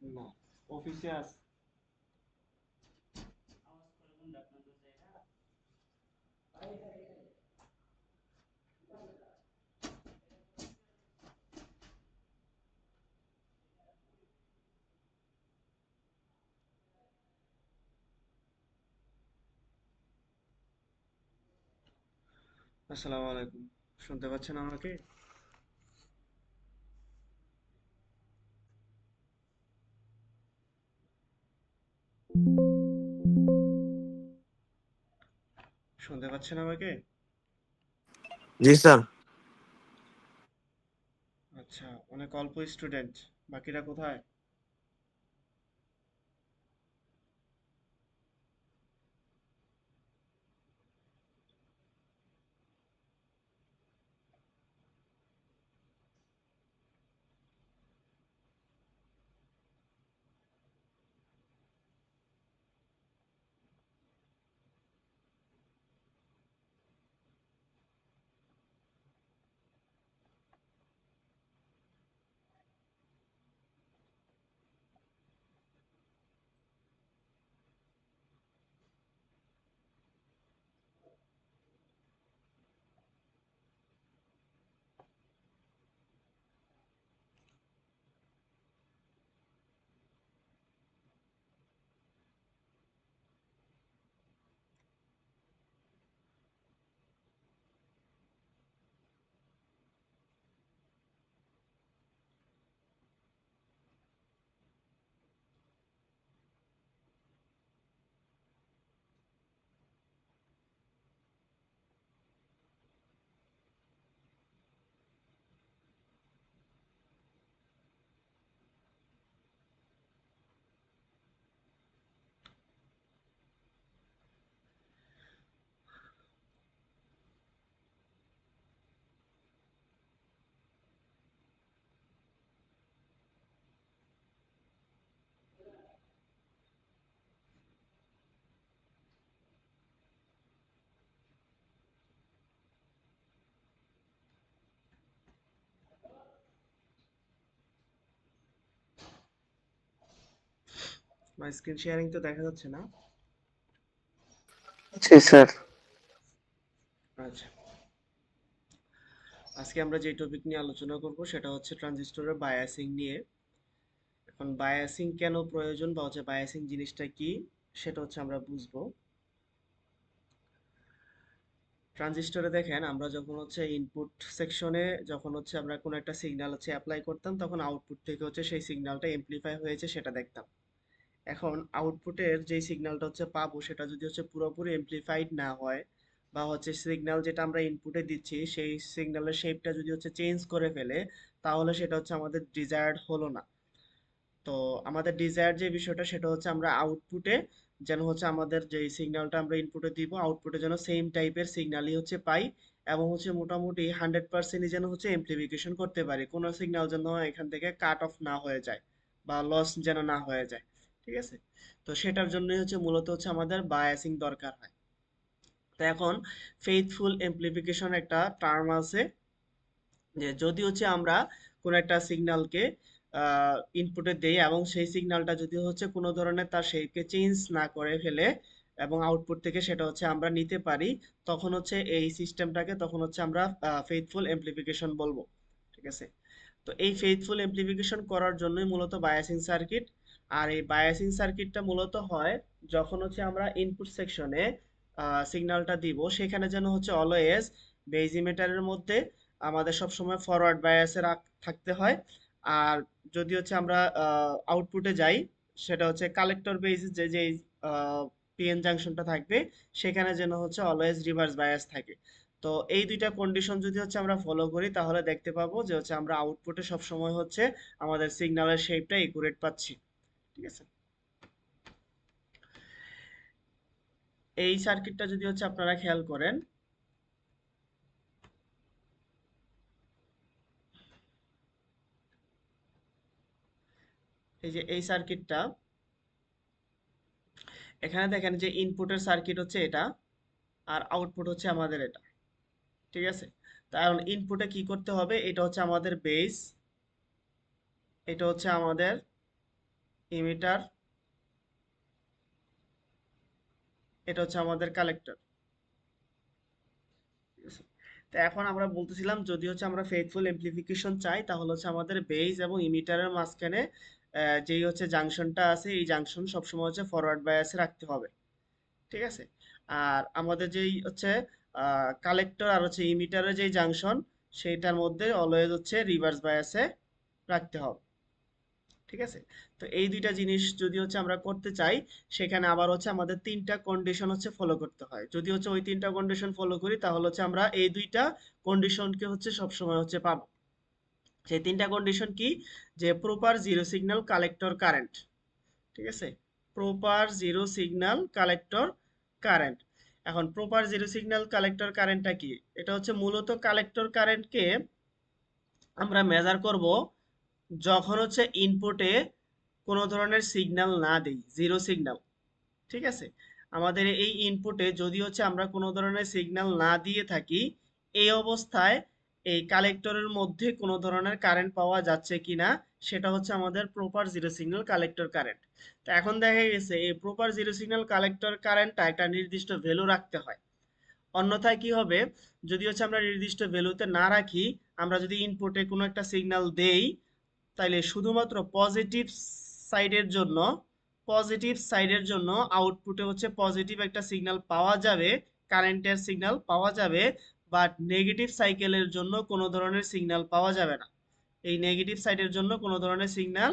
না, অফিসে আছে। আসসালামু আলাইকুম। শুনতে পাচ্ছেন আমাকে? শুনতে পাচ্ছেন আমাকে? জি স্যার। আচ্ছা, অনেক অল্প স্টুডেন্ট। বাকিরা কোথায়? আমার স্ক্রিন শেয়ারিং তো দেখা যাচ্ছে না। জি স্যার। আচ্ছা, আজকে আমরা যে টপিক নিয়ে আলোচনা করব সেটা হচ্ছে ট্রানজিস্টরের বায়াসিং নিয়ে। এখন বায়াসিং কেন প্রয়োজন বা হচ্ছে বায়াসিং জিনিসটা কি সেটা হচ্ছে আমরা বুঝবো। ট্রানজিস্টরে দেখেন আমরা যখন হচ্ছে ইনপুট সেকশনে যখন হচ্ছে আমরা কোনো একটা সিগন্যাল হচ্ছে অ্যাপ্লাই করতাম, তখন আউটপুট থেকে হচ্ছে সেই সিগন্যালটা এমপ্লিফাই হয়েছে সেটা দেখতাম। এখন আউটপুটের যেই সিগন্যালটা হচ্ছে পাবো সেটা যদি হচ্ছে পুরোপুরি এমপ্লিফাইড না হয়, বা হচ্ছে সিগন্যাল যেটা আমরা ইনপুটে দিচ্ছি সেই সিগন্যালের শেপটা যদি হচ্ছে চেঞ্জ করে ফেলে, তাহলে সেটা হচ্ছে আমাদের ডিজায়ার্ড হলো না। তো আমাদের ডিজায়ার যে বিষয়টা সেটা হচ্ছে আমরা আউটপুটে যেন হচ্ছে আমাদের যে সিগন্যালটা আমরা ইনপুটে দিব আউটপুটে যেন সেম টাইপের সিগন্যালই হচ্ছে পাই, এবং হচ্ছে মোটামুটি 100%ই যেন হচ্ছে এমপ্লিফিকেশন করতে পারি, কোনো সিগন্যাল যেন এখান থেকে কাট অফ না হয়ে যায় বা লস যেন না হয়ে যায়। ঠিক আছে, তো সেটার জন্যই হচ্ছে মূলত হচ্ছে আমাদের বায়াসিং দরকার হয়। তো এখন ফেইথফুল এমপ্লিফিকেশন একটা টার্ম আছে, যে যদি হচ্ছে আমরা কোনো একটা সিগন্যালকে ইনপুটে দেই এবং সেই সিগন্যালটা যদি হচ্ছে কোনো ধরনের তার শেপকে চেঞ্জ না করে ফেলে এবং আউটপুট থেকে সেটা হচ্ছে আমরা নিতে পারি, তখন হচ্ছে এই সিস্টেমটাকে তখন হচ্ছে আমরা ফেইথফুল এমপ্লিফিকেশন বলবো। ঠিক আছে, তো এই ফেইথফুল এমপ্লিফিকেশন করার জন্যই মূলত বায়াসিং সার্কিট। আর এই বায়াসিং সার্কিটটা মূলত হয় যখন হচ্ছে আমরা ইনপুট সেকশনে সিগন্যালটা দিব, সেখানে যেন হচ্ছে অলওয়েজ বেজ ইমিটারের মধ্যে আমাদের সবসময় ফরওয়ার্ড বায়াসে থাকতে হয়। আর যদি হচ্ছে আমরা আউটপুটে যাই, সেটা হচ্ছে কালেক্টর বেস যে যে পিএন জাংশনটা থাকবে, সেখানে যেন হচ্ছে অলওয়েজ রিভার্স বায়াস থাকে। তো এই দুইটা কন্ডিশন যদি হচ্ছে আমরা ফলো করি, তাহলে দেখতে পাবো যে হচ্ছে আমরা আউটপুটে সবসময় হচ্ছে আমাদের সিগন্যালের শেপটা একুরেট পাচ্ছি। ঠিক আছে, এই সার্কিটটা যদি হচ্ছে আপনারা খেয়াল করেন, এই যে এই সার্কিটটা, এখানে দেখেন যে ইনপুটের সার্কিট হচ্ছে এটা আর আউটপুট হচ্ছে আমাদের এটা। ঠিক আছে, কারণ ইনপুটে কি করতে হবে, এটা হচ্ছে আমাদের বেস, এটা হচ্ছে আমাদের ইমিটার, এটা হচ্ছে আমাদের কালেক্টর। ঠিক আছে, তো এখন আমরা বলতেছিলাম যদি হচ্ছে আমরা ফেথফুল এমপ্লিফিকেশন চাই, তাহলে হচ্ছে আমাদের বেস এবং ইমিটারের মাঝখানে যেই হচ্ছে জাংশনটা আছে, এই জাংশন সবসময় হচ্ছে ফরওয়ার্ড বায়াসে রাখতে হবে। ঠিক আছে, আর আমাদের যেই হচ্ছে কালেক্টর আর হচ্ছে ইমিটারের যেই জাংশন, সেইটার মধ্যে অলওয়েজ হচ্ছে রিভার্স বায়াসে রাখতে হবে। ঠিক আছে, তো এই দুইটা জিনিস যদি হচ্ছে আমরা করতে চাই, সেখানে আবার হচ্ছে আমাদের তিনটা কন্ডিশন হচ্ছে ফলো করতে হয়। যদি হচ্ছে ওই তিনটা কন্ডিশন ফলো করি, তাহলে হচ্ছে আমরা এই দুইটা কন্ডিশনকে হচ্ছে সবসময় হচ্ছে পাবো। সেই তিনটা কন্ডিশন কি, যে proper zero signal collector current. ঠিক আছে, proper zero signal collector current. এখন প্রপার জিরো সিগন্যাল কালেক্টর কারেন্টটা কি, এটা হচ্ছে মূলত কালেক্টর কারেন্টকে আমরা মেজার করব যখন হচ্ছে ইনপুটে কোনো ধরনের সিগন্যাল না দেই, জিরো সিগন্যাল। ঠিক আছে, আমাদের এই ইনপুটে যদি হচ্ছে আমরা কোনো ধরনের সিগন্যাল না দিয়ে থাকি, এই অবস্থায় এই কালেক্টরের মধ্যে কোনো ধরনের কারেন্ট পাওয়া যাচ্ছে কিনা, সেটা হচ্ছে আমাদের proper zero signal collector current. তো এখন দেখা গেছে এই প্রপার জিরো সিগন্যাল কালেক্টর কারেন্টটা একটা নির্দিষ্ট ভ্যালু রাখতে হয়। অন্যথায় কি হবে, যদি হচ্ছে আমরা নির্দিষ্ট ভ্যালুতে না রাখি, আমরা যদি ইনপুটে কোনো একটা সিগন্যাল দেই, তাইলে শুধুমাত্র পজিটিভ সাইডের জন্য আউটপুটে হচ্ছে পজিটিভ একটা সিগন্যাল পাওয়া যাবে, কারেন্টের সিগন্যাল পাওয়া যাবে, বাট নেগেটিভ সাইকেলের জন্য কোনো ধরনের সিগন্যাল পাওয়া যাবে না। এই নেগেটিভ সাইডের জন্য কোনো ধরনের সিগন্যাল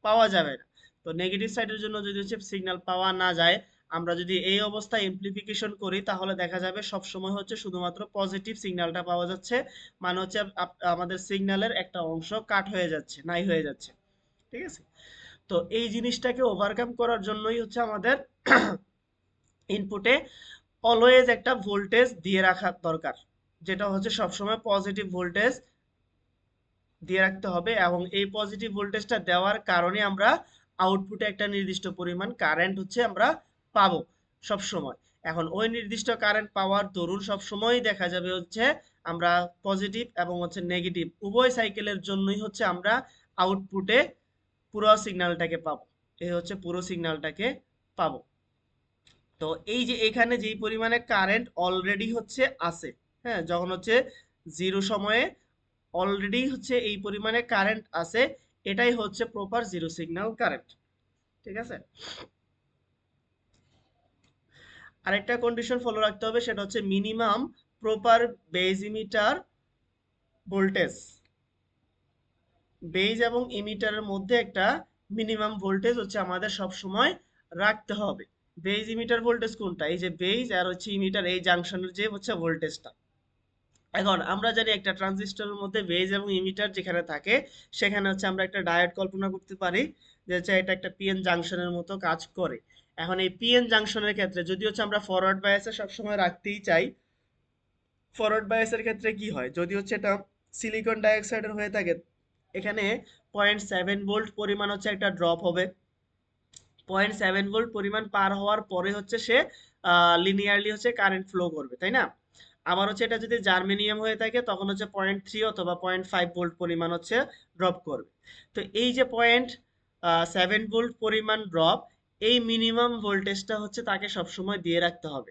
পাওয়া যাবে না। তো নেগেটিভ সাইডের জন্য যদি হচ্ছে সিগন্যাল পাওয়া না যায়, আমরা যদি এই অবস্থায় এমপ্লিফিকেশন করি, তাহলে দেখা যাবে সব সময় হচ্ছে শুধুমাত্র পজিটিভ সিগন্যালটা পাওয়া যাচ্ছে, মানে হচ্ছে আমাদের সিগন্যালের একটা অংশ কাট হয়ে যাচ্ছে, নাই হয়ে যাচ্ছে। ঠিক আছে, তো এই জিনিসটাকে ওভারকাম করার জন্যই হচ্ছে আমাদের ইনপুটে অলওয়েজ একটা ভোল্টেজ দিয়ে রাখা দরকার, যেটা হচ্ছে সবসময় পজিটিভ ভোল্টেজ দিয়ে রাখতে হবে, এবং এই পজিটিভ ভোল্টেজটা দেওয়ার কারণে আমরা আউটপুটে একটা নির্দিষ্ট পরিমাণ কারেন্ট হচ্ছে আমরা পাবো সব সময়। এখন ওই নির্দিষ্ট কারেন্ট পাওয়ার দরুন সব সময় দেখা যাবে হচ্ছে আমরা পজিটিভ এবং হচ্ছে নেগেটিভ উভয় সাইকেলের জন্যই হচ্ছে আমরা আউটপুটে পুরো সিগন্যালটাকে পাবো। এই হচ্ছে পুরো সিগন্যালটাকে পাবো। তো এই যে এখানে যেই পরিমাণে কারেন্ট অলরেডি হচ্ছে আছে, হ্যাঁ, যখন হচ্ছে জিরো সময়ে অলরেডি হচ্ছে এই পরিমাণে কারেন্ট আছে, এটাই হচ্ছে প্রপার জিরো সিগন্যাল কারেন্ট। ঠিক আছে। আরেকটা কন্ডিশন ফলো রাখতে হবে, সেটা হচ্ছে minimum proper base emitter voltage. Base এবং ইমিটারের মধ্যে একটা মিনিমাম ভোল্টেজ হচ্ছে আমাদের সব সময় রাখতে হবে। বেজ ইমিটার ভোল্টেজ কোনটা? এই যে বেজ আর হচ্ছে ইমিটার, এই জাংশনের যে হচ্ছে ভোল্টেজটা। এখন আমরা জানি একটা ট্রানজিস্টরের মধ্যে বেজ এবং ইমিটার যেখানে থাকে, সেখানে হচ্ছে আমরা একটা ডায়োড কল্পনা করতে পারি, যে হচ্ছে এটা একটা পিএন জাংশনের মতো কাজ করে। এখন এই পিএন জাংশনের ক্ষেত্রে যদি হচ্ছে আমরা ফরওয়ার্ড বায়াসে সবসময় রাখতেই চাই, ফরওয়ার্ড বায়াসের ক্ষেত্রে কি হয়, যদি হচ্ছে এটা সিলিকন ডাইঅক্সাইডের হয়ে থাকে, এখানে 0.7 ভোল্ট পরিমাণ হচ্ছে একটা ড্রপ হবে। 0.7 ভোল্ট পরিমাণ পার হওয়ার পরে হচ্ছে সে লিনিয়ারলি হচ্ছে কারেন্ট ফ্লো করবে, তাই না? আবার হচ্ছে এটা যদি জার্মেনিয়াম হয়ে থাকে, তখন হচ্ছে 0.3 অথবা 0.5 ভোল্ট পরিমাণ হচ্ছে ড্রপ করবে। তো এই যে 0.7 ভোল্ট পরিমাণ ড্রপ, এই মিনিমাম ভোল্টেজটা হচ্ছে তাকে সবসময় দিয়ে রাখতে হবে,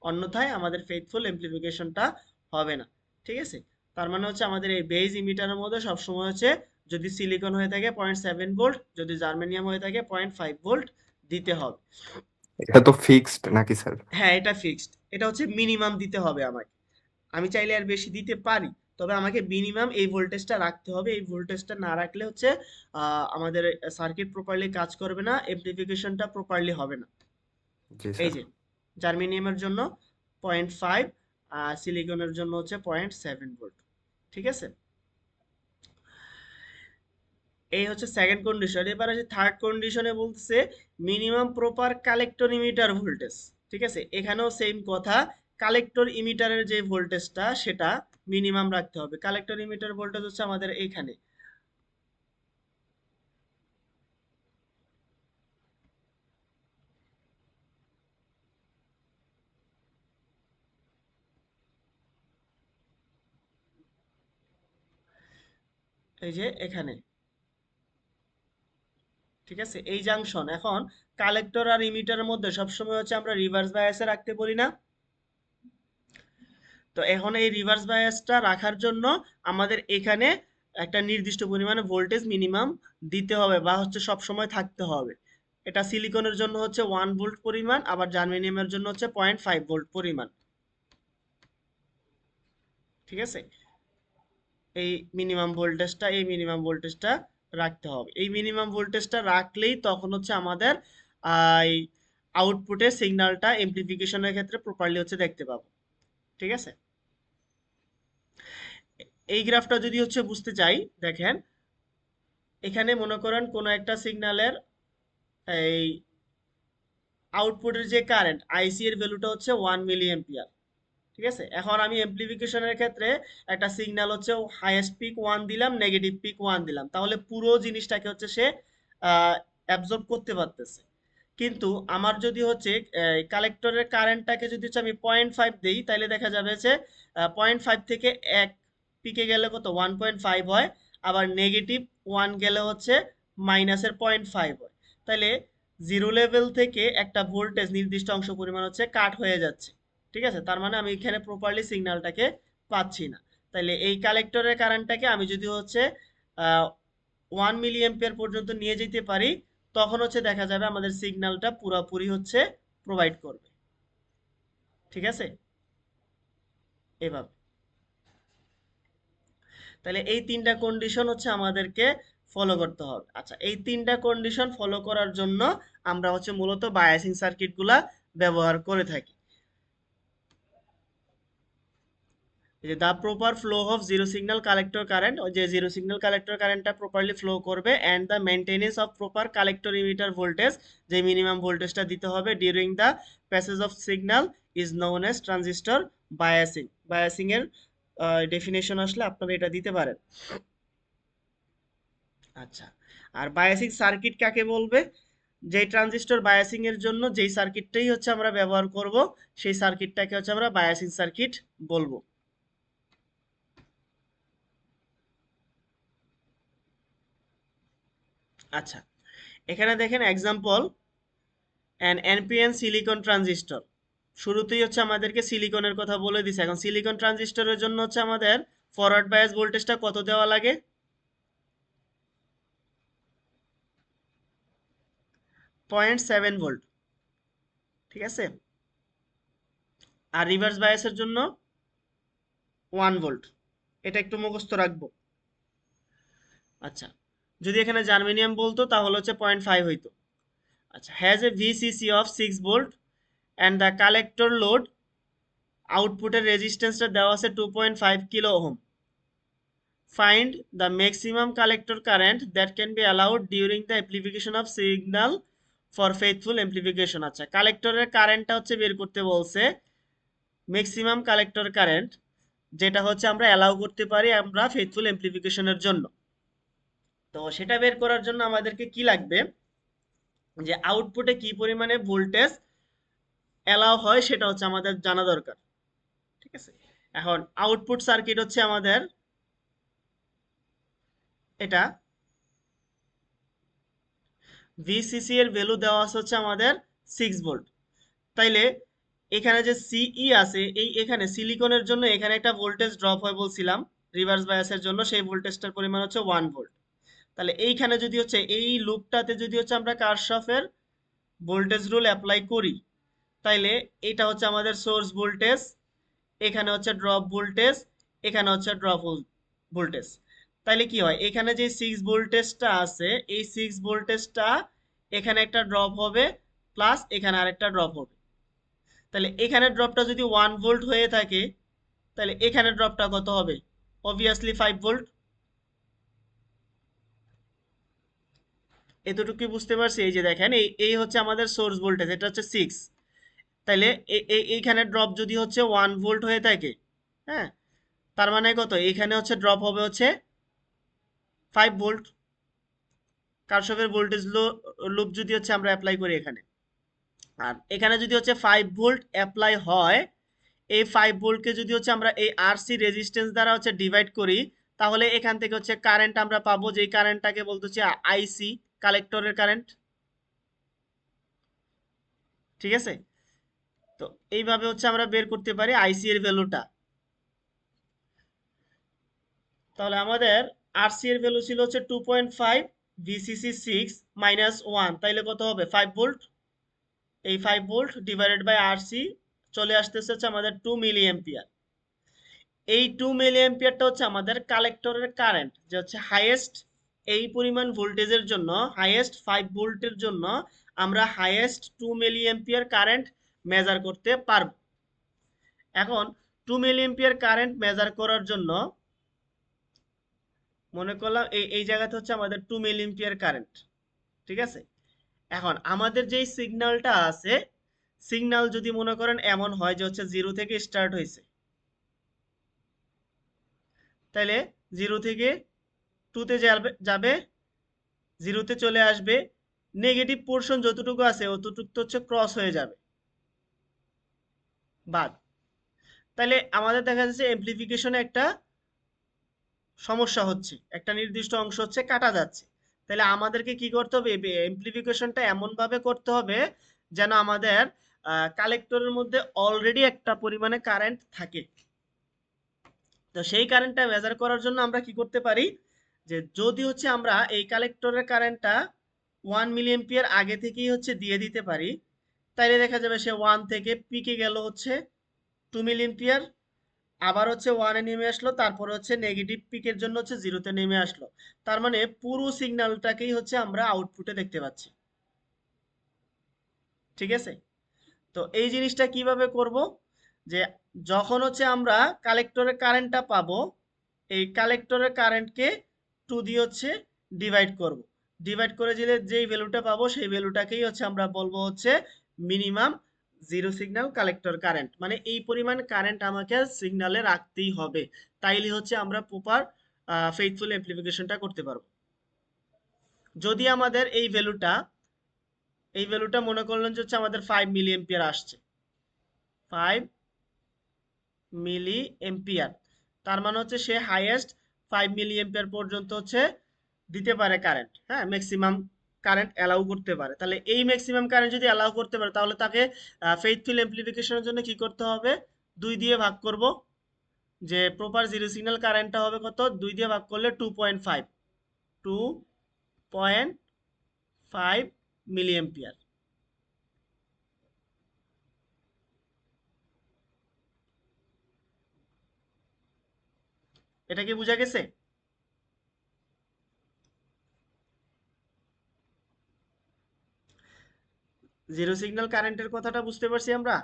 অন্যথায় আমাদের ফেথফুল এমপ্লিফিকেশনটা হবে না। ঠিক আছে। তার মানে হচ্ছে আমাদের এই বেজ ইমিটারের মধ্যে সবসময় হচ্ছে, যদি সিলিকন হয়ে থাকে 0.7 ভোল্ট, যদি জার্মেনিয়াম হয়ে থাকে 0.5 ভোল্ট দিতে হবে। এটা তো ফিক্সড নাকি স্যার? হ্যাঁ, এটা ফিক্সড, এটা হচ্ছে মিনিমাম দিতে হবে আমাকে। আমি চাইলে আর বেশি দিতে পারি, তবে আমাকে মিনিমাম এই ভোল্টেজটা রাখতে হবে। এই ভোল্টেজটা না রাখলে হচ্ছে আমাদের সার্কিট প্রপারলি কাজ করবে না, এমপ্লিফিকেশনটা প্রপারলি হবে না। জি এই স্যার। যে জার্মেনিয়ামের জন্য 0.5, আর সিলিকনের জন্য হচ্ছে 0.7 ভোল্ট। ঠিক আছে। এই হচ্ছে সেকেন্ড কন্ডিশন। এবার আছে থার্ড কন্ডিশনে বলতেছে minimum proper collector emitter voltage. ঠিক আছে, এখানেও সেম কথা, কালেক্টর ইমিটারের যে ভোল্টেজটা সেটা মিনিমাম রাখতে হবে। কালেক্টর ইমিটার ভোল্টেজ হচ্ছে আমাদের এইখানে, এই যে এখানে। ঠিক আছে, এই জাংশন। এখন কালেক্টর আর ইমিটারের মধ্যে সবসময় হচ্ছে আমরা রিভার্স বায়াসে রাখতে বলি না? তো এখন এই রিভার্স বায়াসটা রাখার জন্য আমাদের এখানে একটা নির্দিষ্ট পরিমাণে ভোল্টেজ মিনিমাম দিতে হবে, বা হচ্ছে সব সময় থাকতে হবে। এটা সিলিকনের জন্য হচ্ছে 1 ভোল্ট পরিমাণ, আবার জার্মেনিয়ামের জন্য হচ্ছে 0.5 ভোল্ট পরিমাণ। ঠিক আছে। এই মিনিমাম ভোল্টেজটা রাখতে হবে। এই মিনিমাম ভোল্টেজটা রাখলেই তখন হচ্ছে আমাদের এই আউটপুটে সিগন্যালটা এমপ্লিফিকেশনের ক্ষেত্রে প্রপারলি হচ্ছে দেখতে পাবো। ঠিক আছে। এই গ্রাফটা যদি হচ্ছে বুঝতে চাই, দেখেন এখানে মনে করেন কোনো একটা সিগন্যালের এই আউটপুটের যে কারেন্ট আইসি এর ভ্যালুটা হচ্ছে 1 মিলি অ্যাম্পিয়ার। ঠিক আছে। এখন আমি এমপ্লিফিকেশনের ক্ষেত্রে একটা সিগন্যাল হচ্ছে হাইয়েস্ট পিক 1 দিলাম, নেগেটিভ পিক 1 দিলাম, তাহলে পুরো জিনিসটাকে হচ্ছে সে অ্যাবজর্ব করতে পারতেছে। কিন্তু আমার যদি হচ্ছে কালেক্টরের কারেন্টটাকে যদি হচ্ছে আমি 0.5 দিই, তাহলে দেখা যাবে যে 0.5 থেকে 1 পিকে গেলে কত 1.5 হয়, আবার নেগেটিভ 1 গেলে হচ্ছে মাইনাসের 0.5 হয়। তাহলে জিরো লেভেল থেকে একটা ভোল্টেজ নির্দিষ্ট অংশ পরিমাণ হচ্ছে কাট হয়ে যাচ্ছে। ঠিক আছে, তার মানে আমি এখানে প্রপারলি সিগন্যালটাকে পাচ্ছি না। তাহলে এই কালেক্টরের কারেন্টটাকে আমি যদি হচ্ছে 1 মিলি অ্যাম্পিয়ার পর্যন্ত নিয়ে যেতে পারি, তখন হচ্ছে দেখা যাবে আমাদের সিগন্যালটা পুরোপুরি হচ্ছে প্রোভাইড করবে। ঠিক আছে, এভাবে। তাহলে এই তিনটা কন্ডিশন হচ্ছে আমাদেরকে ফলো করতে হবে। আচ্ছা, এই তিনটা কন্ডিশন ফলো করার জন্য আমরা হচ্ছে মূলত বায়াসিং সার্কিটগুলা ব্যবহার করে থাকি। যে the proper flow of zero signal collector current, ওই যে জিরো সিগন্যাল কালেক্টর কারেন্টটা প্রপারলি ফ্লো করবে, and the maintenance of proper collector emitter voltage, যে মিনিমাম ভোল্টেজটা দিতে হবে during the passage of signal, is known as transistor biasing. Biasing এর definition আসলে আপনারা এটা দিতে পারেন। আচ্ছা, আর বায়াসিং সার্কিট কাকে বলবে? যেই ট্রানজিস্টর বায়াসিং এর জন্য যেই সার্কিটটাই হচ্ছে আমরা ব্যবহার করব, সেই সার্কিটটাকে হচ্ছে আমরা বায়াসিং সার্কিট বলবো। আচ্ছা, এখানে দেখেন example an NPN silicon transistor. শুরুতেই হচ্ছে আমাদেরকে সিলিকনের কথা বলে দিছে। এখন সিলিকন ট্রানজিস্টরের জন্য হচ্ছে আমাদের ফরওয়ার্ড বায়াস ভোল্টেজটা কত দেওয়া লাগে? 0.7 ভোল্ট, ঠিক আছে। আর রিভার্স বায়াসের জন্য 1 ভোল্ট। এটা একটু মুখস্থ রাখবো। আচ্ছা, যদি এখানে জার্মেনিয়াম বলতো তাহলে হচ্ছে 0.5 হইতো। আচ্ছা, has a VCC of 6 volt and the collector load, আউটপুটের রেজিস্ট্যান্সটা দেওয়া আছে 2.5 kilo ohm. Find the maximum collector current that can be allowed during the amplification of signal for faithful amplification। আচ্ছা, কালেক্টরের কারেন্টটা হচ্ছে বের করতে বলছে, ম্যাক্সিমাম কালেক্টর কারেন্ট যেটা হচ্ছে আমরা অ্যালাউ করতে পারি আমরা ফেথফুল এমপ্লিফিকেশনের জন্য। তো সেটা বের করার জন্য আমাদেরকে কি লাগবে, যে আউটপুটে কি পরিমাণে ভোল্টেজ অ্যালাউ হয় সেটা হচ্ছে আমাদের জানা দরকার, ঠিক আছে। এখন আউটপুট সার্কিট হচ্ছে আমাদের এটা, ভিসিসি এর ভ্যালু দেওয়া আছে হচ্ছে আমাদের 6 ভোল্ট। তাইলে এখানে যে সিই আছে, এই এখানে সিলিকনের জন্য এখানে একটা ভোল্টেজ ড্রপ হয় বলছিলাম রিভার্স বায়াসের জন্য, সেই ভোল্টেজটার পরিমাণ হচ্ছে 1 ভোল্ট। তাহলে এইখানে যদি হচ্ছে এই লুপটাতে যদি হচ্ছে আমরা কারশফের ভোল্টেজ রুল অ্যাপ্লাই করি, তাইলে এটা হচ্ছে আমাদের সোর্স ভোল্টেজ, এখানে হচ্ছে ড্রপ ভোল্টেজ, এখানে হচ্ছে ড্রপ ভোল্টেজ। তাইলে কি হয়, এখানে যে 6 ভোল্টেজটা আছে এই 6 ভোল্টেজটা এখানে একটা ড্রপ হবে, প্লাস এখানে আরেকটা ড্রপ হবে। তাহলে এখানে ড্রপটা যদি 1 ভোল্ট হয়ে থাকে, তাহলে এখানে ড্রপটা কত হবে? Obviously 5 volt. এতটুকু বুঝতে পারছি। এই যে দেখেন এই এই হচ্ছে আমাদের সোর্স ভোল্টেজ, এটা হচ্ছে 6। তাইলে এইখানে ড্রপ যদি হচ্ছে 1 ভোল্ট হয়ে থাকে, হ্যাঁ, তার মানে কত, এইখানে হচ্ছে ড্রপ হবে হচ্ছে 5 ভোল্ট। কারশফের ভোল্টেজ লুপ যদি হচ্ছে আমরা অ্যাপ্লাই করি এখানে, আর এখানে যদি হচ্ছে 5 ভোল্ট অ্যাপ্লাই হয়, এই 5 ভোল্টকে যদি হচ্ছে আমরা এই আরসি রেজিস্ট্যান্স দ্বারা হচ্ছে ডিভাইড করি, তাহলে এখান থেকে হচ্ছে কারেন্ট আমরা পাবো, যেই কারেন্টটাকে বলতে হচ্ছে আইসি, কালেক্টরের কারেন্ট, ঠিক আছে। তো এইভাবে হচ্ছে আমরা বের করতে পারি আইসি এর ভ্যালুটা। তাহলে আমাদের আরসি এর ভ্যালু ছিল হচ্ছে 2.5, ভিসিসি 6 মাইনাস 1, তাইলে কত হবে? 5 ভোল্ট। এই 5 ভোল্ট ডিভাইডেড বাই আরসি চলে আসতেছে হচ্ছে আমাদের 2 মিলি এম্পিয়ার। এই 2 মিলি এম্পিয়ারটা হচ্ছে আমাদের কালেক্টরের কারেন্ট, যে হচ্ছে হাইয়েস্ট এই পরিমাণ ভোল্টেজের জন্য, হাইয়েস্ট 5 ভোল্টের জন্য আমরা highest 2 milliampere current measure করতে পারবো। এখন 2 মিলি এম্পিয়ার কারেন্ট মেজার করার জন্য মনে করলাম এই এই জায়গাতে হচ্ছে আমাদের 2 মিলি এম্পিয়ার কারেন্ট, ঠিক আছে। এখন আমাদের যেই সিগন্যালটা আছে, সিগন্যাল যদি মনে করেন এমন হয় যে হচ্ছে 0 থেকে স্টার্ট হয়েছে, তাহলে 0 থেকে 2 তে যাবে, 0 তে চলে আসবে, নেগেটিভ পোর্শন যতটুকু আছে অতটুকু তো হচ্ছে ক্রস হয়ে যাবে, বাদ। তাহলে আমাদের দেখা যাচ্ছে এমপ্লিফিকেশনে একটা সমস্যা হচ্ছে, একটা নির্দিষ্ট অংশ হচ্ছে কাটা যাচ্ছে। তাহলে আমাদেরকে কি করতে হবে, এমপ্লিফিকেশনটা এমন ভাবে করতে হবে যেন আমাদের কালেক্টরের মধ্যে অলরেডি একটা পরিমাণে কারেন্ট থাকে। তো সেই কারেন্টটা মেজার করার জন্য আমরা কি করতে পারি, যে যদি হচ্ছে আমরা এই কালেক্টরের কারেন্টটা 1 মিলি এম্পিয়ার আগে থেকেই হচ্ছে দিয়ে দিতে পারি, তাইলে দেখা যাবে সে 1 থেকে পিকে গেল হচ্ছে 2 মিলি এম্পিয়ার, আবার হচ্ছে 1 এ নেমে আসলো, তারপর হচ্ছে নেগেটিভ পিকের জন্য হচ্ছে 0 তে নেমে আসলো। তার মানে পুরো সিগন্যালটাকেই হচ্ছে আমরা আউটপুটে দেখতে পাচ্ছি, ঠিক আছে। তো এই জিনিসটা কিভাবে করব, যে যখন হচ্ছে আমরা কালেক্টরের কারেন্টটা পাবো, এই কালেক্টরের কারেন্টকে 2 দিয়ে হচ্ছে ডিভাইড করব। ডিভাইড করে দিলে যেই ভ্যালুটা পাবো সেই ভ্যালুটাকেই হচ্ছে আমরা বলবো হচ্ছে minimum zero signal collector current. মানে এই পরিমাণ কারেন্ট আমাকে সিগন্যালে রাখতেই হবে, তাইলে হচ্ছে আমরা প্রপার ফেইথফুল অ্যাপ্লিকেশনটা করতে পারবো। যদি আমাদের এই ভ্যালুটা মনে করলেন যে হচ্ছে আমাদের 5 মিলি এম্পিয়ার আসছে, 5 মিলি এম্পিয়ার, তার মানে হচ্ছে সে হাইয়েস্ট 5 মিলি এম্পিয়ার পর্যন্ত হচ্ছে দিতে পারে কারেন্ট, হ্যাঁ, ম্যাক্সিমাম কারেন্ট অ্যালাউ করতে পারে। তাহলে এই ম্যাক্সিমাম কারেন্ট যদি অ্যালাউ করতে পারে তাহলে তাকে ফেইথফুল এমপ্লিফিকেশনের জন্য কি করতে হবে? 2 দিয়ে ভাগ করব। যে প্রপার জিরো সিগন্যাল কারেন্টটা হবে কত? 2 দিয়ে ভাগ করলে 2.5 2.5 মিলি এম্পিয়ার। এটা কি বোঝা গেছে? জিরো সিগন্যাল কারেন্টের কথাটা বুঝতে পারছি আমরা?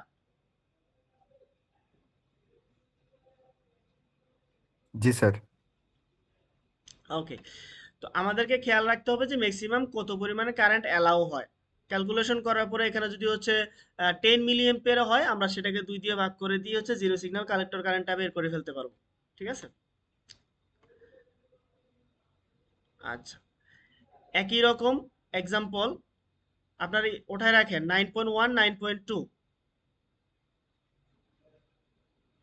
জি স্যার। ওকে। তো আমাদেরকে খেয়াল রাখতে হবে যে ম্যাক্সিমাম কত পরিমাণে কারেন্ট অ্যালাউ হয়। ক্যালকুলেশন করার পরে এখানে যদি হচ্ছে 10 মিলি এম্পিয়ার হয়, আমরা সেটাকে 2 দিয়ে ভাগ করে দিয়ে হচ্ছে জিরো সিগন্যাল কালেক্টর কারেন্টটা বের করে ফেলতে পারবো। ঠিক আছে? আচ্ছা, একই রকম এক্সাম্পল আপনার ওঠায় রাখেন 9.1 9.2।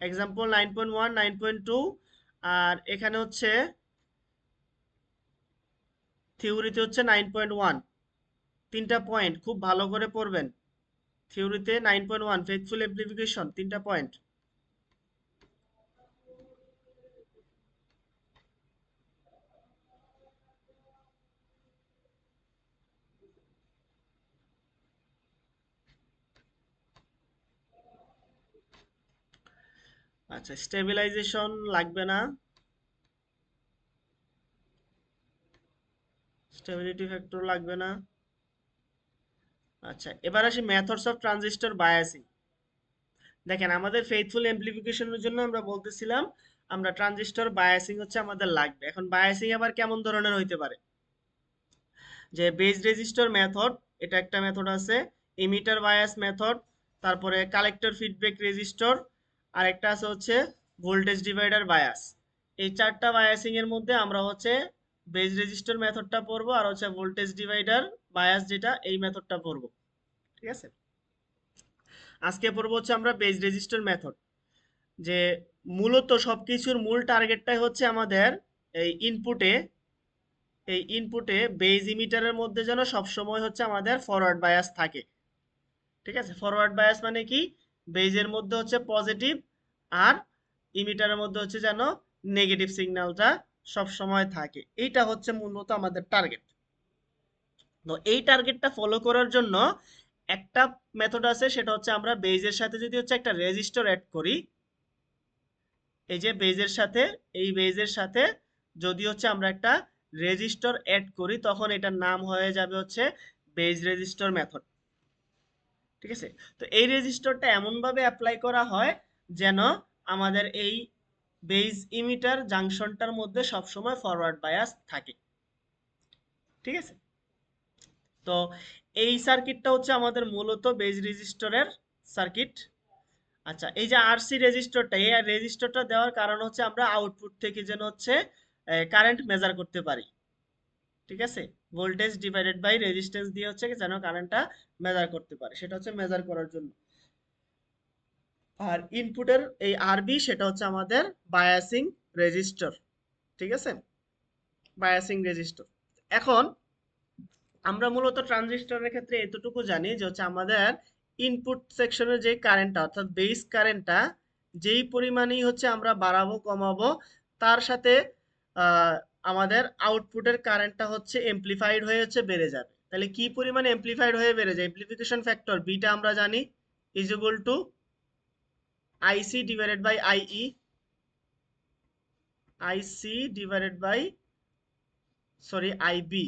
এক্সাম্পল 9.1 9.2। আর এখানে হচ্ছে থিওরিতে হচ্ছে 9.1। তিনটা পয়েন্ট খুব ভালো করে পড়বেন। থিওরিতে 9.1 ফেথফুল অ্যাপ্লিকেশন, তিনটা পয়েন্ট। আচ্ছা, স্টেবিলাইজেশন লাগবে না, স্টেবিলিটি ফ্যাক্টর লাগবে না। আচ্ছা, এবার আসি মেথডস অফ ট্রানজিস্টর বায়াসিং। দেখেন, আমাদের ফেথফুল এমপ্লিফিকেশনের জন্য আমরা বলতেছিলাম আমরা ট্রানজিস্টর বায়াসিং হচ্ছে আমাদের লাগবে। এখন বায়াসিং আবার কেমন ধরনের হইতে পারে? যে বেজ রেজিস্টর মেথড, এটা একটা মেথড আছে। ইমিটার বায়াস মেথড, তারপরে কালেক্টর ফিডব্যাক রেজিস্টর, আর একটা আছে হচ্ছে ভোল্টেজ ডিভাইডার বায়াস। এই চারটা বায়াসিং এর মধ্যে আমরা হচ্ছে বেজ রেজিস্টর মেথডটা পড়বো, আর হচ্ছে ভোল্টেজ ডিভাইডার বায়াস যেটা, এই মেথডটা পড়বো। ঠিক আছে? আজকে পড়বো হচ্ছে আমরা বেজ রেজিস্টর মেথড। যে মূলত সবকিছুর মূল টার্গেটটাই হচ্ছে আমাদের এই ইনপুটে, এই ইনপুটে বেজ ইমিটারের মধ্যে যেন সবসময় হচ্ছে আমাদের ফরওয়ার্ড বায়াস থাকে। ঠিক আছে? ফরওয়ার্ড বায়াস মানে কি? বেজের মধ্যে হচ্ছে পজিটিভ, আর ইমিটারের মধ্যে হচ্ছে যেন নেগেটিভ সিগন্যালটা সব সময় থাকে। এইটা হচ্ছে মূলত আমাদের টার্গেট। তো এই টার্গেটটা ফলো করার জন্য একটা মেথড আছে, সেটা হচ্ছে আমরা বেজের সাথে যদি হচ্ছে একটা রেজিস্টর অ্যাড করি, এই যে বেজের সাথে, এই বেজের সাথে যদি হচ্ছে আমরা একটা রেজিস্টর অ্যাড করি, তখন এটার নাম হয়ে যাবে হচ্ছে বেজ রেজিস্টর মেথড। ঠিক আছে? তো এই রেজিস্টরটা এমনভাবে অ্যাপ্লাই করা হয় যেন আমাদের এই বেজ ইমিটার জাংশনটার মধ্যে সবসময় ফরওয়ার্ড বায়াস থাকে। ঠিক আছে? তো এই সার্কিটটা হচ্ছে আমাদের মূলত বেজ রেজিস্টরের সার্কিট। আচ্ছা, এই যে আরসি রেজিস্টরটা, এই রেজিস্টরটা দেওয়ার কারণ হচ্ছে আমরা আউটপুট থেকে যেন হচ্ছে কারেন্ট মেজার করতে পারি। ঠিক আছে? ভোল্টেজ ডিভাইডেড বাই রেজিস্ট্যান্স দিয়ে হচ্ছে যেন কারেন্টটা মেজার করতে পারে, সেটা হচ্ছে মেজার করার জন্য। আর ইনপুটের এই আরবি, সেটা হচ্ছে আমাদের বায়াসিং রেজিস্টর। ঠিক আছে? Biasing resistor. এখন আমরা মূলত ট্রানজিস্টরের ক্ষেত্রে এতটুকু জানি যে হচ্ছে আমাদের ইনপুট সেকশনের যে কারেন্টটা, অর্থাৎ বেস কারেন্টটা যেই পরিমাণেই হচ্ছে আমরা বাড়াবো কমাবো, তার সাথে আহ, আমাদের আউটপুটের কারেন্টটা হচ্ছে এমপ্লিফাইড হয়ে হচ্ছে বেড়ে যাবে। তাহলে কি পরিমাণে এমপ্লিফাইড হয়ে বেড়ে যায়? এমপ্লিফিকেশন ফ্যাক্টর বিটা আমরা জানি is equal to IC divided by IE, IC divided by, sorry, IB.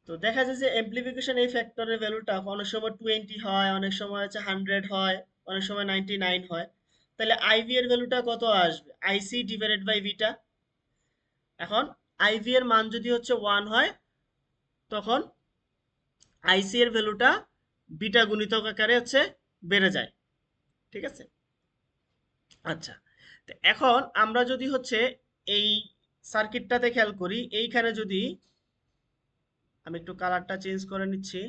তো দেখা যায় যে এমপ্লিফিকেশন এই ফ্যাক্টরের ভ্যালুটা অনেক সময় 20 হয়, অনেক সময় হচ্ছে 100 হয়, অনেক সময় 99 হয়। তাহলে আইভি এর ভ্যালুটা কত আসবে? আইসি ডিভাইডেড বাই ভিটা। এখন আইভি এর মান যদি হচ্ছে 1 হয়, তখন আইসি এর ভ্যালুটা বিটা গুণিতক আকারে হচ্ছে বেড়ে যায়। ঠিক আছে? আচ্ছা, তো এখন আমরা যদি হচ্ছে এই সার্কিটটাতে খেয়াল করি, এইখানে যদি আমি একটু কালারটা চেঞ্জ করে নিচ্ছি।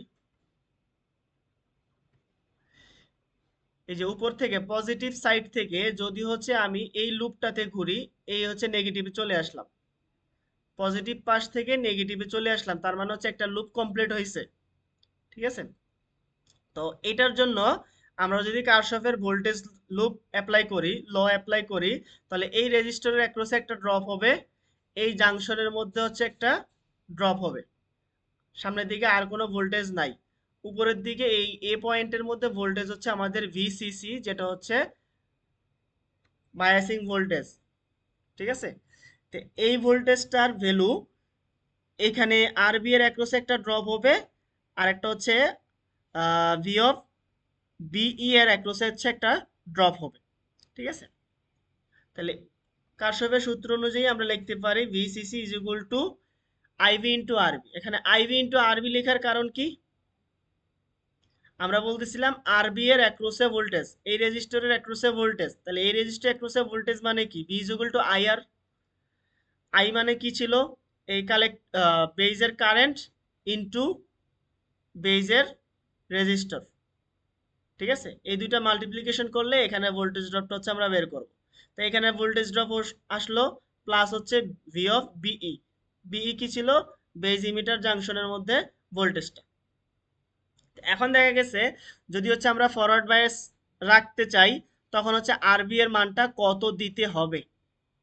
এই যে উপর থেকে পজিটিভ সাইড থেকে যদি হচ্ছে আমি এই লুপটাতে ঘুরি, এই হচ্ছে নেগেটিভে চলে আসলাম। পজিটিভ পাশ থেকে নেগেটিভে চলে আসলাম, তার মানে হচ্ছে একটা লুপ কমপ্লিট হয়েছে। ঠিক আছে, তো এটার জন্য আমরা যদি কারশফের ভোল্টেজ লুপ অ্যাপ্লাই করি, ল অ্যাপ্লাই করি, তাহলে এই রেজিস্টরের অ্যাক্রসে একটা ড্রপ হবে, এই জাংশনের মধ্যে হচ্ছে একটা ড্রপ হবে, সামনের দিকে আর কোনো ভোল্টেজ নাই। উপরের দিকে এই এ পয়েন্টের মধ্যে ভোল্টেজ হচ্ছে আমাদের ভিসিসি, যেটা হচ্ছে বায়াসিং ভোল্টেজ। ঠিক আছে, তো এই ভোল্টেজটার ভ্যালু এখানে আরবি এর অ্যাক্রসে একটা ড্রপ হবে, আর একটা হচ্ছে ভি অফ বিই এর অ্যাক্রসে হচ্ছে একটা ড্রপ হবে। ঠিক আছে, তাহলে কারশফের সূত্র অনুযায়ী আমরা লিখতে পারি VCC is equal to IV into RB. এখানে আইভি ইন্টু আরবি লেখার কারণ কি? আমরা বলতেছিলাম আরবি এর অ্যাক্রসে ভোল্টেজ, এই রেজিস্টরের অ্যাক্রসে ভোল্টেজ, তাহলে এই রেজিস্টর অ্যাক্রসে ভোল্টেজ মানে কি? V is equal to I R. I মানে কি ছিল? এই বেজের কারেন্ট ইনটু বেজের রেজিস্টর। ঠিক আছে, এই দুইটা মাল্টিপ্লিকেশন করলে এখানে ভোল্টেজ ড্রপটা হচ্ছে আমরা বের করব। তো এখানে ভোল্টেজ ড্রপ আসলো, প্লাস হচ্ছে ভি অফ বিই। বিই কি ছিল? বেজ ইমিটার জাংশনের মধ্যে ভোল্টেজটা। এখন দেখা গেছে যদি হচ্ছে আমরা ফরওয়ার্ড বায়াস রাখতে চাই, তখন হচ্ছে আরবি এর মানটা কত দিতে হবে,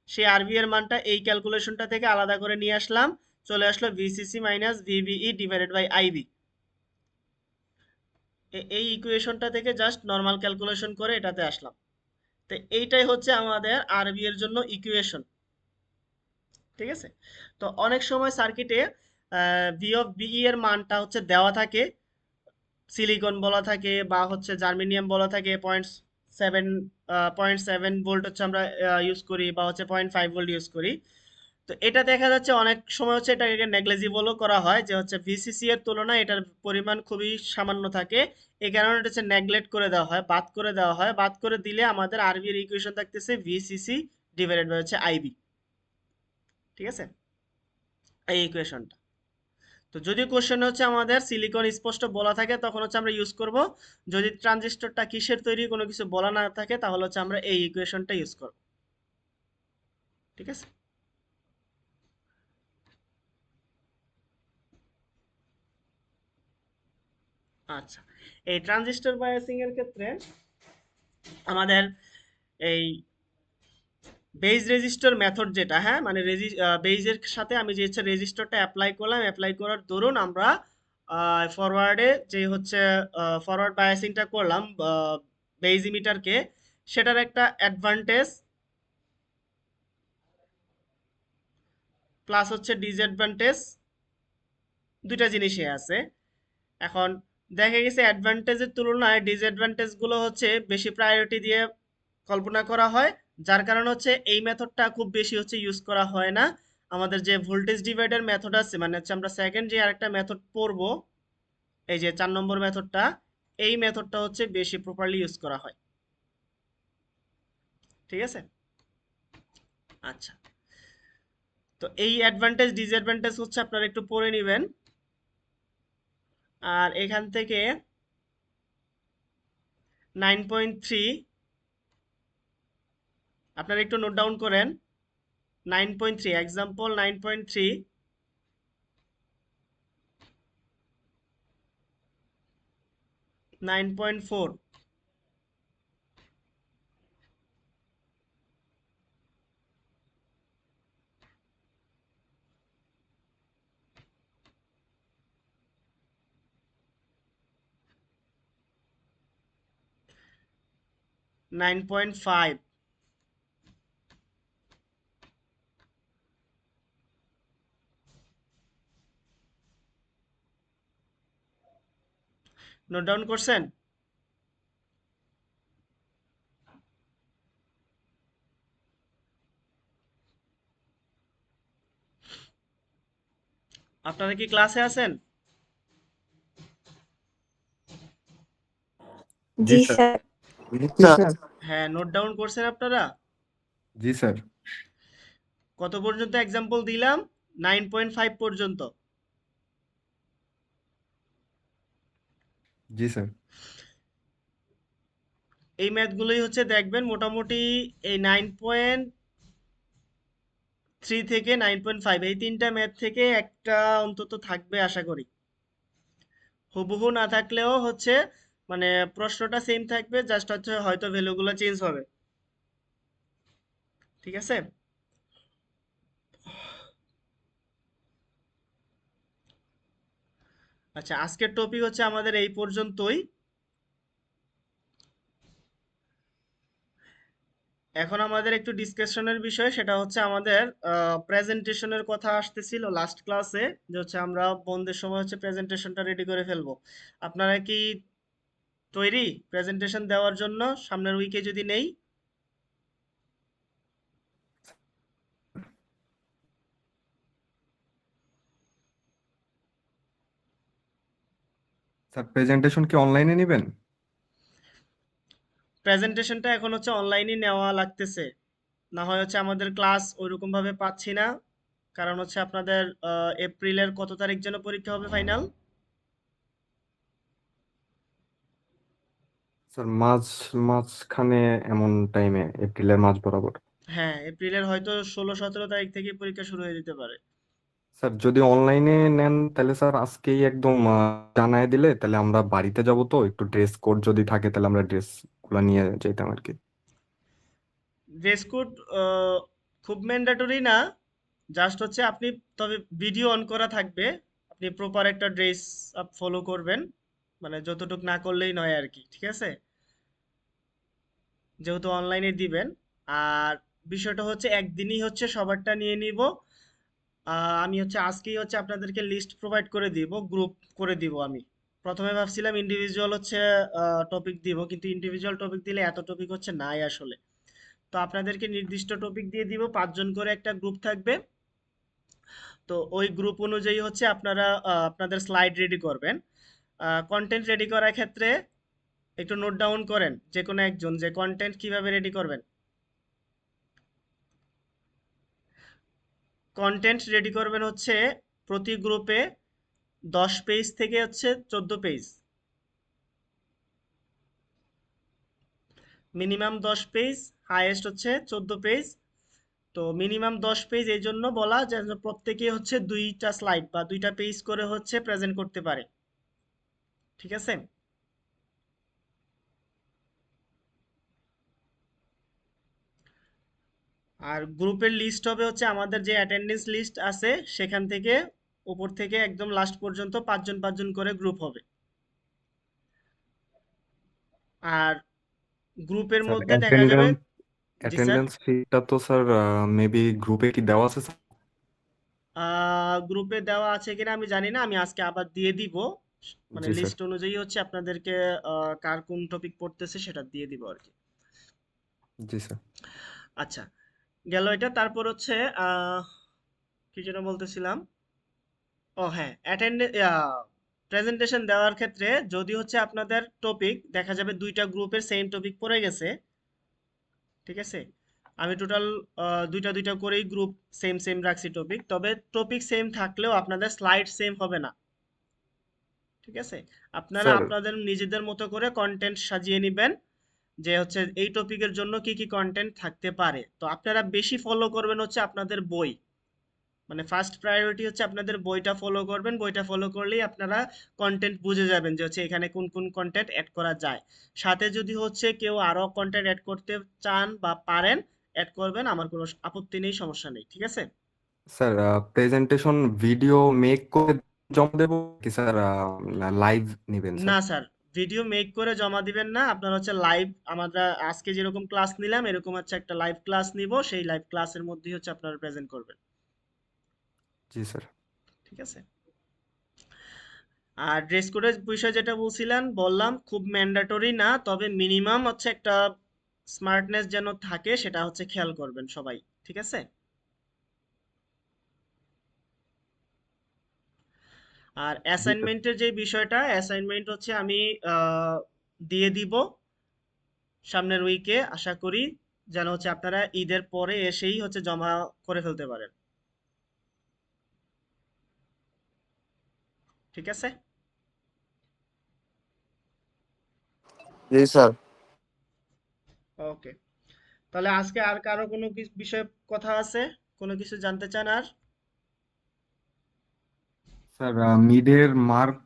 সেই আরবি এর মানটা এই ক্যালকুলেশনটা থেকে আলাদা করে নিয়ে আসলাম, চলে আসলো VCC minus VBE divided by IB. এই ইকুয়েশনটা থেকে জাস্ট নর্মাল ক্যালকুলেশন করে এটাতে আসলাম। তো এইটাই হচ্ছে আমাদের আরবি এর জন্য ইকুয়েশন। ঠিক আছে, তো অনেক সময় সার্কিটে ভি অফ বিই এর মানটা হচ্ছে দেওয়া থাকে, সিলিকন বলা থাকে বা হচ্ছে জার্মেনিয়াম বলা থাকে, 0.7 0.7 ভোল্ট হচ্ছে আমরা ইউজ করি, বা হচ্ছে 0.5 ভোল্ট ইউজ করি। তো এটা দেখা যাচ্ছে অনেক সময় হচ্ছে এটাকে নেগলেজিবলও করা হয়, যে হচ্ছে ভিসিসি এর তুলনায় এটার পরিমাণ খুবই সামান্য থাকে, এই কারণে এটা হচ্ছে নেগলেক্ট করে দেওয়া হয়, বাদ করে দেওয়া হয়। বাদ করে দিলে আমাদের আরবি এর ইকুয়েশন থাকতেছে ভিসিসি ডিভাইডেড বাই হচ্ছে আইবি। ঠিক আছে, এই ইকুয়েশনটা। তো যদি কোশ্চেন হচ্ছে আমাদের সিলিকন স্পষ্ট বলা থাকে, তখন হচ্ছে আমরা ইউজ করব। যদি ট্রানজিস্টরটা কিসের তৈরি কোনো কিছু বলা না থাকে, তাহলে হচ্ছে আমরা এই ইকুয়েশনটা ইউজ করব। ঠিক আছে, আচ্ছা, এই ট্রানজিস্টর বায়াসিং এর ক্ষেত্রে আমাদের এই বেজ রেজিস্টর মেথড যেটা, হ্যাঁ মানে বেজের সাথে আমি যে হচ্ছে রেজিস্টরটা অ্যাপ্লাই করলাম, অ্যাপ্লাই করার দরুন আমরা ফরওয়ার্ডে যে হচ্ছে ফরওয়ার্ড বায়াসিংটা করলাম বেজ ইমিটারকে, সেটার একটা অ্যাডভান্টেজ প্লাস হচ্ছে ডিসঅ্যাডভান্টেজ, দুইটা জিনিসই আছে। এখন দেখা গেছে অ্যাডভান্টেজের তুলনায় ডিসঅ্যাডভান্টেজ গুলো হচ্ছে বেশি প্রায়োরিটি দিয়ে কল্পনা করা হয়, যার কারণে হচ্ছে এই মেথডটা খুব বেশি হচ্ছে ইউজ করা হয় না। আমাদের যে ভোল্টেজ ডিভাইডার মেথড আছে, মানে হচ্ছে আমরা সেকেন্ড যে আরেকটা মেথড পড়বো, এই যে 4 নম্বর মেথডটা, এই মেথডটা হচ্ছে বেশি প্রপারলি ইউজ করা হয়। ঠিক আছে, আচ্ছা, তো এই অ্যাডভান্টেজ ডিসঅ্যাডভান্টেজ হচ্ছে আপনারা একটু পড়ে নেবেন, আর এখান থেকে 9.3 আপনারা একটু নোট ডাউন করেন। 9.3 এক্সাম্পল, 9.3, 9.4, 9.5। নোট ডাউন করছেন? আপনারা কি ক্লাসে আছেন? জি জি স্যার। স্যার। জি জি স্যার। স্যার। হ্যাঁ, নোট ডাউন করছেন আপনারা? জি স্যার। কত পর্যন্ত এক্সাম্পল দিলাম? 9.5 পর্যন্ত। জি স্যার। এই ম্যাথগুলোই হচ্ছে দেখবেন মোটামুটি এই 9.3 3 থেকে 9.5 এই তিনটা ম্যাথ থেকে একটা অন্তত থাকবে আশা করি। হুবহু না থাকলেও হচ্ছে মানে প্রশ্নটা সেম থাকবে, জাস্ট হচ্ছে হয়তো ভ্যালুগুলো চেঞ্জ হবে। ঠিক আছে? আচ্ছা, আজকের টপিক হচ্ছে আমাদের এই পর্যন্তই। এখন আমাদের একটু ডিসকাশনের বিষয়, সেটা হচ্ছে আমাদের প্রেজেন্টেশনের কথা আসতেছিল লাস্ট ক্লাসে, যে হচ্ছে আমরা বন্ধের সময় হচ্ছে প্রেজেন্টেশনটা রেডি করে ফেলবো। আপনারা কি তৈরি প্রেজেন্টেশন দেওয়ার জন্য সামনের উইকে যদি নেই? স্যার প্রেজেন্টেশন কি অনলাইনে নেবেন? প্রেজেন্টেশনটা এখন হচ্ছে অনলাইনে নেওয়া লাগতেছে, না হয় হচ্ছে আমাদের ক্লাস ওইরকম ভাবে পাচ্ছি না। কারণ হচ্ছে আপনাদের এপ্রিলের কত তারিখ যেন পরীক্ষা হবে ফাইনাল? স্যার মাঝখানে, এমন টাইমে এপ্রিলের মাঝ বরাবর। হ্যাঁ, এপ্রিলের হয়তো 16-17 তারিখ থেকে পরীক্ষা শুরু হয়ে যেতে পারে। স্যার যদি অনলাইনে নেন তাহলে স্যার আজকেই একদম জানায় দিলে তাহলে আমরা বাড়িতে যাব, তো একটু ড্রেস কোড যদি থাকে তাহলে আমরা ড্রেস গুলো নিয়ে যেতাম আর কি। ড্রেস কোড খুব ম্যান্ডেটরি না, জাস্ট হচ্ছে আপনি, তবে ভিডিও অন করা থাকবে, আপনি প্রপার একটা ড্রেস আপ ফলো করবেন, মানে যতটুক না করলেই নয় আর কি। ঠিক আছে? যেহেতু অনলাইনে দিবেন। আর বিষয়টা হচ্ছে একদিনই হচ্ছে সবারটা নিয়ে নিব। আমি হচ্ছে আজকেই হচ্ছে আপনাদেরকে লিস্ট প্রোভাইড করে দিব, গ্রুপ করে দিব আমি। প্রথমে ভাবছিলাম ইন্ডিভিজুয়াল হচ্ছে টপিক দিব, কিন্তু ইন্ডিভিজুয়াল টপিক দিলে এত টপিক হচ্ছে নাই আসলে। তো আপনাদেরকে নির্দিষ্ট টপিক দিয়ে দিব, 5 জন করে একটা গ্রুপ থাকবে। তো ওই গ্রুপ অনুযায়ী হচ্ছে আপনারা আপনাদের স্লাইড রেডি করবেন। কন্টেন্ট রেডি করার ক্ষেত্রে একটু নোট ডাউন করেন যে কোনো একজন, যে কন্টেন্ট কিভাবে রেডি করবেন। কন্টেন্ট রেডি করবেন হচ্ছে প্রতি গ্রুপে 10 পেজ থেকে হচ্ছে 14 পেজ, মিনিমাম 10 পেজ, হাইয়েস্ট হচ্ছে 14 পেজ। তো মিনিমাম 10 পেজ এই জন্য বলা যেন প্রত্যেকে হচ্ছে দুইটা স্লাইড বা দুইটা পেজ করে হচ্ছে প্রেজেন্ট করতে পারে। ঠিক আছে? আর গ্রুপের লিস্ট হবে হচ্ছে আমাদের যে অ্যাটেন্ডেন্স লিস্ট আছে সেখান থেকে, উপর থেকে একদম লাস্ট পর্যন্ত 5 জন 5 জন করে গ্রুপ হবে। আর গ্রুপের স্যার মধ্যে দেখা যাবে। অ্যাটেন্ডেন্স জি স্যার। অ্যাটেন্ডেন্স ফিটা তো স্যার মেবি গ্রুপে কি দেওয়া আছে স্যার? গ্রুপে দেওয়া আছে কিনা আমি জানি না, আমি আজকে আবার দিয়ে দিব। মানে জি স্যার। লিস্ট অনুযায়ী হচ্ছে আপনাদেরকে কার কোন টপিক পড়তেছে সেটা দিয়ে দিব আর কি। জি স্যার। আচ্ছা, গেল এটা। তারপর হচ্ছে আহ কি যেন বলতেছিলাম। ও হ্যাঁ, প্রেজেন্টেশন দেওয়ার ক্ষেত্রে যদি হচ্ছে আপনাদের টপিক দেখা যাবে দুইটা গ্রুপের সেম টপিক পড়ে গেছে, ঠিক আছে, আমি টোটাল দুইটা দুইটা করেই গ্রুপ সেম সেম রাখছি টপিক, তবে টপিক সেম থাকলেও আপনাদের স্লাইড সেম হবে না। ঠিক আছে? আপনারা স্যার আপনাদের নিজেদের মতো করে কন্টেন্ট সাজিয়ে নেবেন, যে হচ্ছে এই টপিকের জন্য কি কি কন্টেন্ট থাকতে পারে। তো আপনারা বেশি ফলো করবেন হচ্ছে আপনাদের বই, মানে ফার্স্ট প্রায়োরিটি হচ্ছে আপনাদের বইটা ফলো করবেন। বইটা ফলো করলেই আপনারা কন্টেন্ট বুঝে যাবেন যে হচ্ছে এখানে কোন কোন কন্টেন্ট অ্যাড করা যায়। সাথে যদি হচ্ছে কেউ আরো কন্টেন্ট অ্যাড করতে চান বা পারেন, অ্যাড করবেন, আমার কোনো আপত্তি নেই, সমস্যা নেই। ঠিক আছে? স্যার প্রেজেন্টেশন ভিডিও মেক করে জমা দেবো কি স্যার? লাইভ নেবেন স্যার? না স্যার, ভিডিও মেক করে জমা দিবেন না, আপনার হচ্ছে লাইভ, আমরা আজকে যেরকম ক্লাস নিলাম এরকম হচ্ছে একটা লাইভ ক্লাস নিব, সেই লাইভ ক্লাসের মধ্যেই হচ্ছে আপনারা প্রেজেন্ট করবেন। জি স্যার। ঠিক আছে? আর ড্রেস কোডের বিষয় যেটা বলছিলেন, বললাম খুব ম্যান্ডেটরি না, তবে মিনিমাম হচ্ছে একটা স্মার্টনেস যেন থাকে সেটা হচ্ছে খেয়াল করবেন সবাই। ঠিক আছে? আর জি স্যার। অ্যাসাইনমেন্টের যে বিষয়টা, অ্যাসাইনমেন্ট হচ্ছে আমি আহ, দিয়ে দিব সামনের উইকে আশা করি, যেন হচ্ছে আপনারা ঈদের পরে এসেই হচ্ছে জমা করে ফেলতে পারেন। ঠিক আছে? জি স্যার। ওকে। তাহলে আজকে আর কারো কোনো বিষয়ে কথা আছে? কোনো কিছু জানতে চান আর? স্যার মিডের মার্ক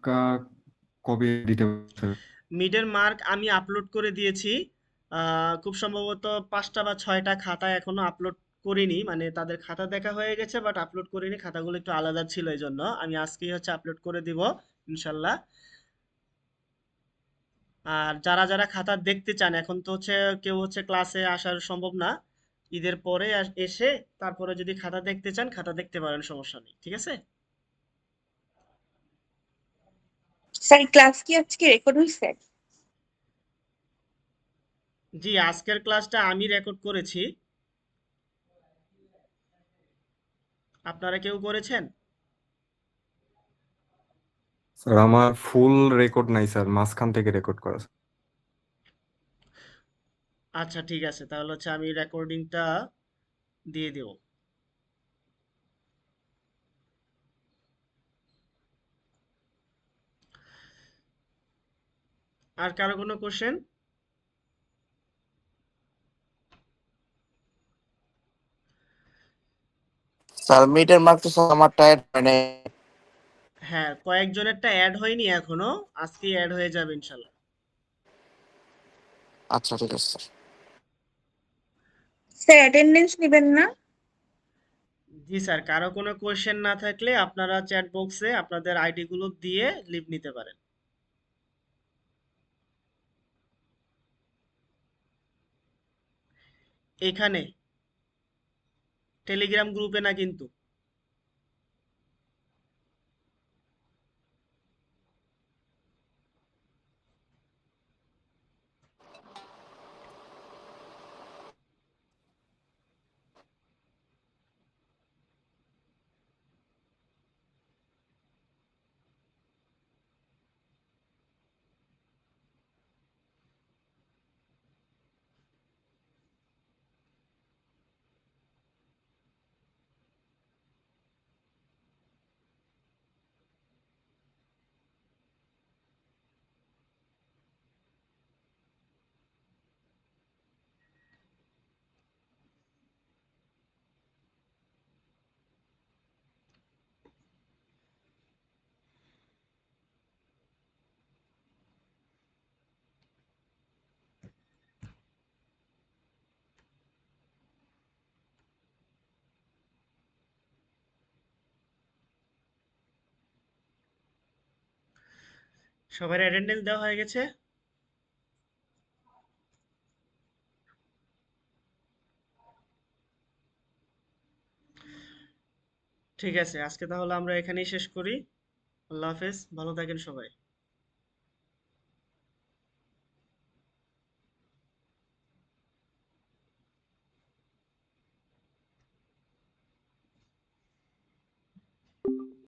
কবে দিতে হবে স্যার? মিডের মার্ক আমি আপলোড করে দিয়েছি। খুব সম্ভবত 5টা বা 6টা খাতা এখনো আপলোড করিনি, মানে তাদের খাতা দেখা হয়ে গেছে বাট আপলোড করিনি, খাতাগুলো একটু আলাদা ছিল এই জন্য আমি আজকেই হচ্ছে আপলোড করে দিব ইনশাল্লাহ। আর যারা যারা খাতা দেখতে চান, এখন তো হচ্ছে কেউ হচ্ছে ক্লাসে আসার সম্ভব না, ঈদের পরে এসে তারপরে যদি খাতা দেখতে চান খাতা দেখতে পারেন, সমস্যা নেই, ঠিক আছে? স্যার ক্লাস কি আজকে রেকর্ড হয়েছে? জি, আজকের ক্লাসটা আমি রেকর্ড করেছি। আপনারা কেউ করেছেন? স্যার আমার ফুল রেকর্ড নাই স্যার, মাঝখান থেকে রেকর্ড করা স্যার। আচ্ছা ঠিক আছে, তাহলে হচ্ছে আমি রেকর্ডিংটা দিয়ে দেব। আর কারো কোনো কোশ্চেন? স্যার মিডের মার্ক তো স্যার আমার টায়ার্ড মানে। হ্যাঁ, কয়েকজনেরটা অ্যাড হয়নি এখনো, আজকেই অ্যাড হয়ে যাবে ইনশাল্লাহ। আচ্ছা ঠিক আছে স্যার। স্যার অ্যাটেন্ডেন্স নেবেন না? জি স্যার, কারো কোনো কোশ্চেন না থাকলে আপনারা চ্যাট বক্সে আপনাদের আইডি গুলো দিয়ে লিভ নিতে পারেন। এখানে টেলিগ্রাম গ্রুপে না কিন্তু। সবার অ্যাটেন্ডেন্স দেওয়া হয়ে গেছে? ঠিক আছে, আজকে তাহলে আমরা এখানেই শেষ করি। আল্লাহ হাফেজ, ভালো থাকেন সবাই।